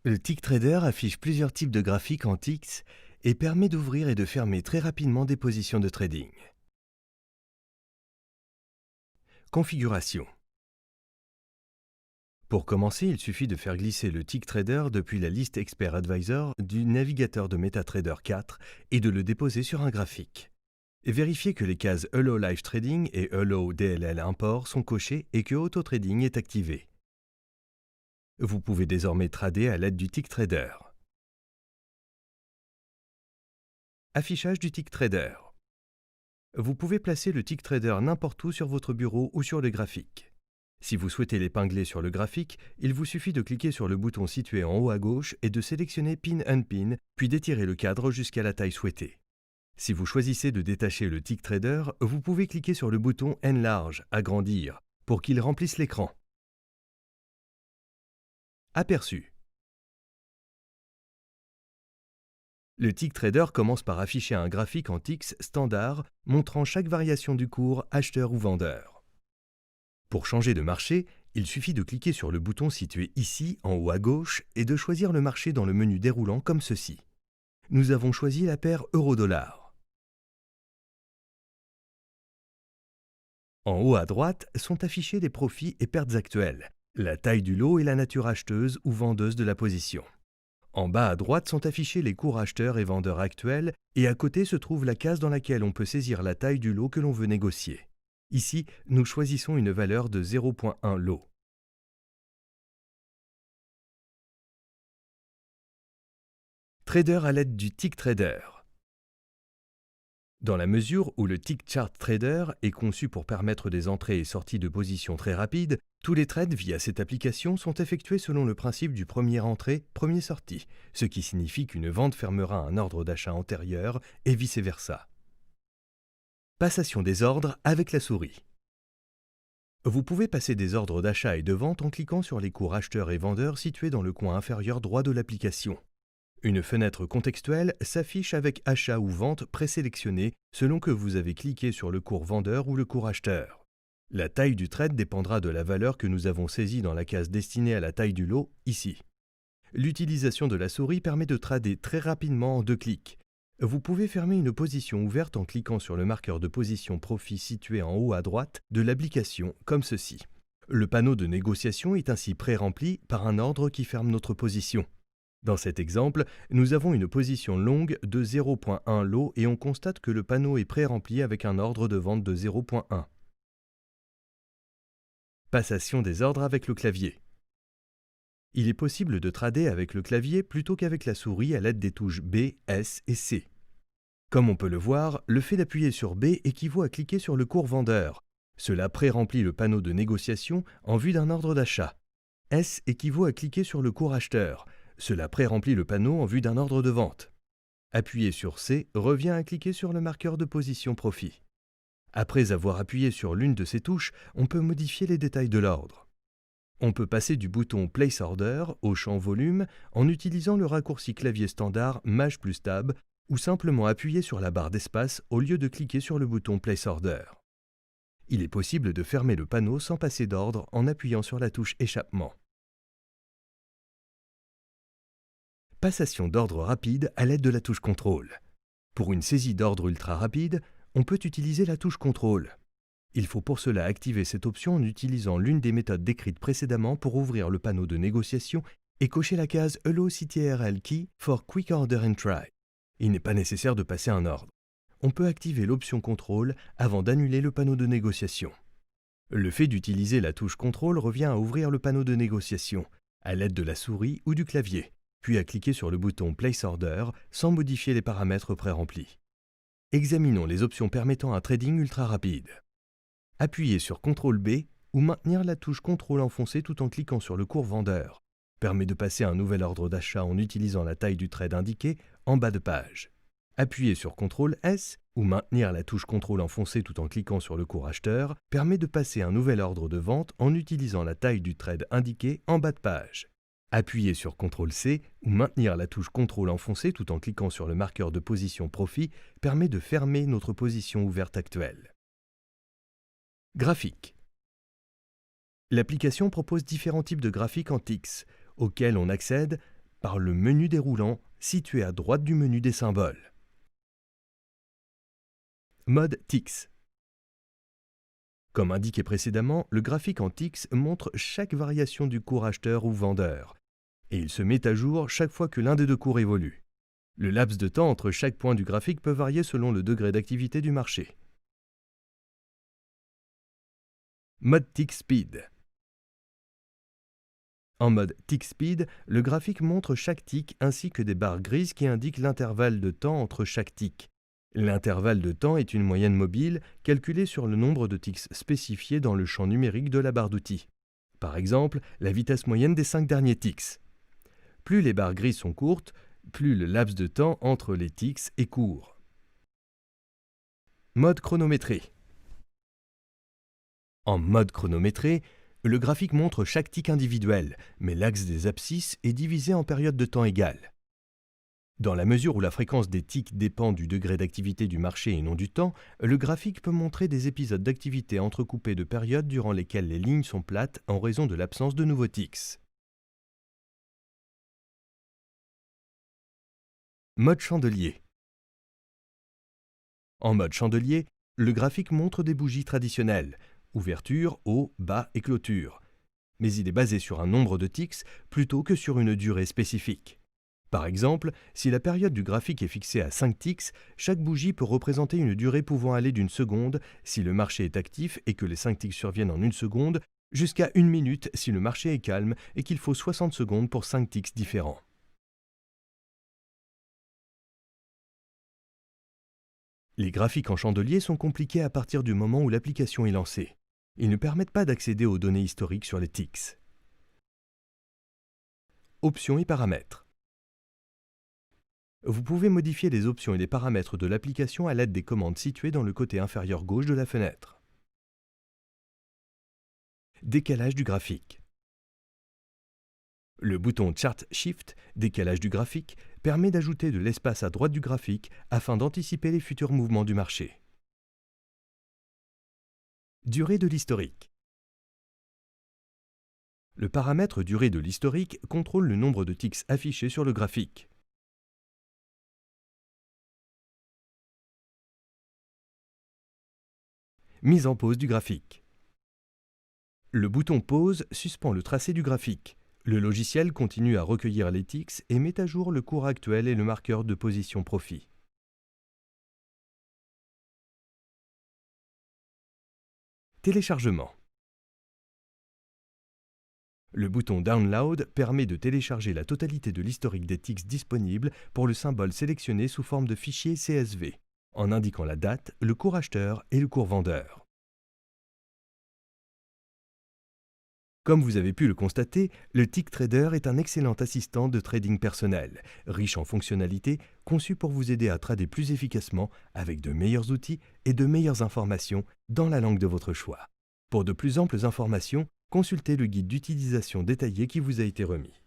Le TickTrader affiche plusieurs types de graphiques en ticks et permet d'ouvrir et de fermer très rapidement des positions de trading. Configuration. Pour commencer, il suffit de faire glisser le TickTrader depuis la liste Expert Advisor du navigateur de MetaTrader 4 et de le déposer sur un graphique. Vérifiez que les cases Allow Live Trading et Allow DLL Import sont cochées et que Auto Trading est activé. Vous pouvez désormais trader à l'aide du TickTrader. Affichage du TickTrader. Vous pouvez placer le TickTrader n'importe où sur votre bureau ou sur le graphique. Si vous souhaitez l'épingler sur le graphique, il vous suffit de cliquer sur le bouton situé en haut à gauche et de sélectionner Pin Unpin, puis d'étirer le cadre jusqu'à la taille souhaitée. Si vous choisissez de détacher le TickTrader, vous pouvez cliquer sur le bouton Enlarge, agrandir, pour qu'il remplisse l'écran. Aperçu. Le TickTrader commence par afficher un graphique en ticks standard montrant chaque variation du cours acheteur ou vendeur. Pour changer de marché, il suffit de cliquer sur le bouton situé ici en haut à gauche et de choisir le marché dans le menu déroulant comme ceci. Nous avons choisi la paire euro-dollar. En haut à droite sont affichés les profits et pertes actuelles, la taille du lot et la nature acheteuse ou vendeuse de la position. En bas à droite sont affichés les cours acheteurs et vendeurs actuels et à côté se trouve la case dans laquelle on peut saisir la taille du lot que l'on veut négocier. Ici, nous choisissons une valeur de 0,1 lot. Trader à l'aide du TickTrader. Dans la mesure où le Tick Chart Trader est conçu pour permettre des entrées et sorties de positions très rapides, tous les trades via cette application sont effectués selon le principe du premier entrée, premier sorti, ce qui signifie qu'une vente fermera un ordre d'achat antérieur et vice-versa. Passation des ordres avec la souris. Vous pouvez passer des ordres d'achat et de vente en cliquant sur les cours acheteurs et vendeurs situés dans le coin inférieur droit de l'application. Une fenêtre contextuelle s'affiche avec achat ou vente présélectionné selon que vous avez cliqué sur le cours vendeur ou le cours acheteur. La taille du trade dépendra de la valeur que nous avons saisie dans la case destinée à la taille du lot, ici. L'utilisation de la souris permet de trader très rapidement en 2 clics. Vous pouvez fermer une position ouverte en cliquant sur le marqueur de position profit situé en haut à droite de l'application, comme ceci. Le panneau de négociation est ainsi pré-rempli par un ordre qui ferme notre position. Dans cet exemple, nous avons une position longue de 0,1 lot et on constate que le panneau est pré-rempli avec un ordre de vente de 0,1. Passation des ordres avec le clavier. Il est possible de trader avec le clavier plutôt qu'avec la souris à l'aide des touches B, S et C. Comme on peut le voir, le fait d'appuyer sur B équivaut à cliquer sur le cours vendeur. Cela pré-remplit le panneau de négociation en vue d'un ordre d'achat. S équivaut à cliquer sur le cours acheteur. Cela pré-remplit le panneau en vue d'un ordre de vente. Appuyer sur C revient à cliquer sur le marqueur de position profit. Après avoir appuyé sur l'une de ces touches, on peut modifier les détails de l'ordre. On peut passer du bouton Place Order au champ Volume en utilisant le raccourci clavier standard Maj plus Tab ou simplement appuyer sur la barre d'espace au lieu de cliquer sur le bouton Place Order. Il est possible de fermer le panneau sans passer d'ordre en appuyant sur la touche Échappement. Passation d'ordre rapide à l'aide de la touche Contrôle. Pour une saisie d'ordre ultra rapide, on peut utiliser la touche Contrôle. Il faut pour cela activer cette option en utilisant l'une des méthodes décrites précédemment pour ouvrir le panneau de négociation et cocher la case Allow CTRL Key for Quick Order Entry. Il n'est pas nécessaire de passer un ordre. On peut activer l'option Contrôle avant d'annuler le panneau de négociation. Le fait d'utiliser la touche Contrôle revient à ouvrir le panneau de négociation, à l'aide de la souris ou du clavier, puis à cliquer sur le bouton Place Order sans modifier les paramètres pré-remplis. Examinons les options permettant un trading ultra rapide. Appuyez sur CTRL B ou maintenir la touche CTRL enfoncée tout en cliquant sur le cours vendeur permet de passer un nouvel ordre d'achat en utilisant la taille du trade indiqué en bas de page. Appuyez sur CTRL S ou maintenir la touche CTRL enfoncée tout en cliquant sur le cours acheteur permet de passer un nouvel ordre de vente en utilisant la taille du trade indiqué en bas de page. Appuyez sur CTRL-C ou maintenir la touche CTRL enfoncée tout en cliquant sur le marqueur de position profit permet de fermer notre position ouverte actuelle. Graphique. L'application propose différents types de graphiques en ticks, auxquels on accède par le menu déroulant situé à droite du menu des symboles. Mode TIX. Comme indiqué précédemment, le graphique en TIX montre chaque variation du cours acheteur ou vendeur, et il se met à jour chaque fois que l'un des deux cours évolue. Le laps de temps entre chaque point du graphique peut varier selon le degré d'activité du marché. Mode Tick Speed. En mode Tick Speed, le graphique montre chaque tick ainsi que des barres grises qui indiquent l'intervalle de temps entre chaque tick. L'intervalle de temps est une moyenne mobile calculée sur le nombre de ticks spécifiés dans le champ numérique de la barre d'outils. Par exemple, la vitesse moyenne des 5 derniers ticks. Plus les barres grises sont courtes, plus le laps de temps entre les ticks est court. Mode chronométré. En mode chronométré, le graphique montre chaque tick individuel, mais l'axe des abscisses est divisé en périodes de temps égales. Dans la mesure où la fréquence des ticks dépend du degré d'activité du marché et non du temps, le graphique peut montrer des épisodes d'activité entrecoupés de périodes durant lesquelles les lignes sont plates en raison de l'absence de nouveaux ticks. Mode chandelier. En mode chandelier, le graphique montre des bougies traditionnelles, ouverture, haut, bas et clôture, mais il est basé sur un nombre de ticks plutôt que sur une durée spécifique. Par exemple, si la période du graphique est fixée à 5 ticks, chaque bougie peut représenter une durée pouvant aller d'une seconde si le marché est actif et que les 5 ticks surviennent en une seconde, jusqu'à 1 minute si le marché est calme et qu'il faut 60 secondes pour 5 ticks différents. Les graphiques en chandelier sont compliqués à partir du moment où l'application est lancée. Ils ne permettent pas d'accéder aux données historiques sur les ticks. Options et paramètres. Vous pouvez modifier les options et les paramètres de l'application à l'aide des commandes situées dans le côté inférieur gauche de la fenêtre. Décalage du graphique. Le bouton Chart Shift, décalage du graphique, permet d'ajouter de l'espace à droite du graphique afin d'anticiper les futurs mouvements du marché. Durée de l'historique. Le paramètre durée de l'historique contrôle le nombre de ticks affichés sur le graphique. Mise en pause du graphique. Le bouton Pause suspend le tracé du graphique. Le logiciel continue à recueillir les ticks et met à jour le cours actuel et le marqueur de position profit. Téléchargement. Le bouton Download permet de télécharger la totalité de l'historique des ticks disponibles pour le symbole sélectionné sous forme de fichier CSV, en indiquant la date, le cours acheteur et le cours vendeur. Comme vous avez pu le constater, le Tick Trader est un excellent assistant de trading personnel, riche en fonctionnalités, conçu pour vous aider à trader plus efficacement avec de meilleurs outils et de meilleures informations dans la langue de votre choix. Pour de plus amples informations, consultez le guide d'utilisation détaillé qui vous a été remis.